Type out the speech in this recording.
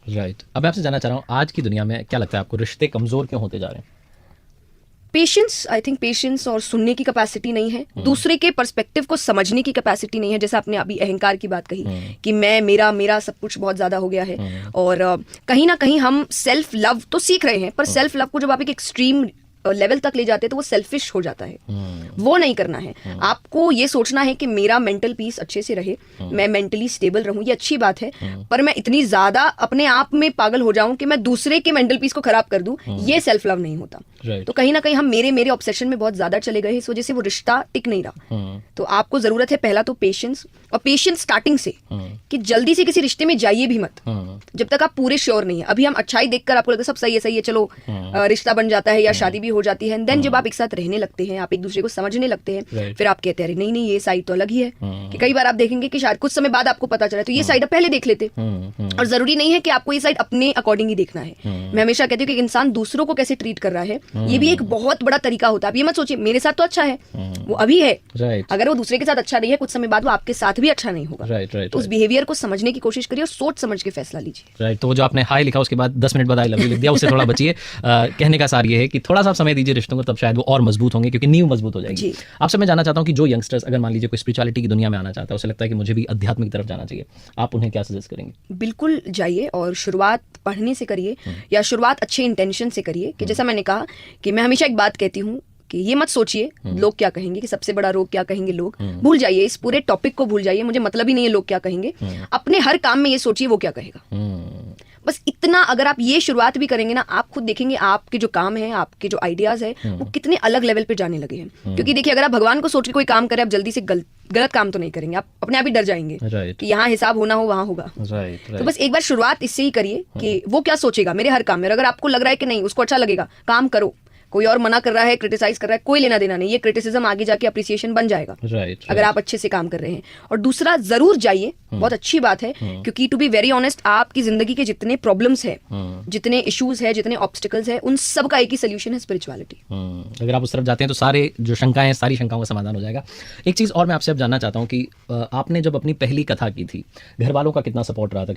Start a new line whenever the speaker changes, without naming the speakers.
Right. अब मैं आपसे जानना चाह रहा हूँ, आज की दुनिया में क्या लगता है आपको, रिश्ते कमजोर क्यों होते जा रहे हैं?
पेशेंस, आई थिंक पेशेंस और सुनने की कैपेसिटी नहीं है, दूसरे के पर्सपेक्टिव को समझने की कैपेसिटी नहीं है। जैसे आपने अभी अहंकार की बात कही कि मैं मेरा मेरा सब कुछ बहुत ज्यादा हो गया है। और कहीं ना कहीं हम सेल्फ लव तो सीख रहे हैं, पर सेल्फ लव को जब आप एक एक्सट्रीम लेवल तक ले जाते हैं तो वो सेल्फिश हो जाता है। वो नहीं करना है। आपको ये सोचना है कि मेरा मेंटल पीस अच्छे से रहे, मैं मेंटली स्टेबल रहूं, ये अच्छी बात है। पर मैं इतनी ज्यादा अपने आप में पागल हो जाऊं कि मैं दूसरे के मेंटल पीस को खराब कर दूं, ये सेल्फ लव नहीं होता। तो कहीं ना कहीं हम मेरे मेरे ऑब्सेशन में बहुत ज्यादा चले गए, इस वजह से वो रिश्ता टिक नहीं रहा। तो आपको जरूरत है पहला तो पेशेंस, और पेशेंस स्टार्टिंग से, कि जल्दी से किसी रिश्ते में जाइए भी मत जब तक आप पूरे श्योर नहीं है। अभी हम अच्छाई देखकर आपको लगता है सब सही है, चलो रिश्ता बन जाता है या शादी भी हो जाती है। देन जब आप एक साथ रहने लगते हैं, आप एक दूसरे को समझने लगते हैं, फिर आप कहते हैं नहीं नहीं ये साइड तो अलग ही है। कि कई बार आप देखेंगे कि शायद कुछ समय बाद आपको पता चला तो ये साइड आप पहले देख लेते। और जरूरी नहीं है कि आपको ये साइड अपने अकॉर्डिंग ही देखना है। मैं हमेशा कहती हूँ कि इंसान दूसरों को कैसे ट्रीट कर रहा है, ये भी एक बहुत बड़ा तरीका होता है। आप ये मत सोचिए मेरे साथ तो अच्छा है, वो अभी है, अगर वो दूसरे के साथ अच्छा नहीं है, कुछ समय बाद वो आपके साथ भी अच्छा नहीं होगा। तो उस बिहेवियर को समझने की कोशिश करिए और सोच समझ के फैसला लीजिए।
राइट। तो वो जो आपने हाई लिखा उसके बाद 10 मिनट बाद आई लव यू लिख दिया, उससे थोड़ा बचिए। कहने का सार ये है कि थोड़ा सा समय दीजिए रिश्तों को, तब शायद वो और मजबूत होंगे, क्योंकि नींव मजबूत हो जाएगी। आपसे मैं जानना चाहता हूँ कि जो यंगस्टर्स अगर मान लीजिए कोई स्पिरिचुअलिटी की दुनिया में आना चाहता है, उसे लगता है कि मुझे भी अध्यात्म की तरफ जाना चाहिए, आप उन्हें क्या सजेस्ट करेंगे?
बिल्कुल जाइए और शुरुआत पढ़ने से करिए, या शुरुआत अच्छे इंटेंशन से करिए। कि जैसा मैंने कहा कि मैं हमेशा एक बात कहती हूँ कि ये मत सोचिए लोग क्या कहेंगे, कि सबसे बड़ा रोग क्या कहेंगे लोग। भूल जाइए, इस पूरे टॉपिक को भूल जाइए, मुझे मतलब ही नहीं है लोग क्या कहेंगे। अपने हर काम में ये सोचिए वो क्या कहेगा। बस इतना अगर आप ये शुरुआत भी करेंगे ना, आप खुद देखेंगे आपके जो काम है, आपके जो आइडियाज है, वो कितने अलग लेवल पे जाने लगे हैं। क्योंकि देखिए अगर आप भगवान को सोच के कोई काम करें, आप जल्दी से गलत काम तो नहीं करेंगे, आप अपने आप ही डर जाएंगे कि यहाँ हिसाब होना हो वहां होगा। तो बस एक बार शुरुआत इससे ही करिए कि वो क्या सोचेगा मेरे हर काम में। अगर आपको लग रहा है कि नहीं उसको अच्छा लगेगा, काम करो। कोई और मना कर रहा है, क्रिटिसाइज कर रहा है, कोई लेना देना नहीं। ये क्रिटिसिज्म आगे जाके अप्रिसिएशन बन जाएगा अगर आप अच्छे से काम कर रहे हैं। और दूसरा, जरूर जाइए, बहुत अच्छी बात है। क्योंकि टू बी वेरी ऑनेस्ट, आपकी जिंदगी के जितने प्रॉब्लम्स है, जितने इश्यूज है, जितने ऑब्स्टिकल्स है, उन सब का एक ही सोल्यूशन है, स्पिरिचुअलिटी।
अगर आप उस तरफ जाते हैं तो सारे जो शंकाएं हैं, सारी शंकाओं का समाधान हो जाएगा। एक चीज़ और मैं आपसे अब जानना चाहता हूँ कि आपने जब अपनी पहली कथा की थी, घर वालों का कितना सपोर्ट रहा था?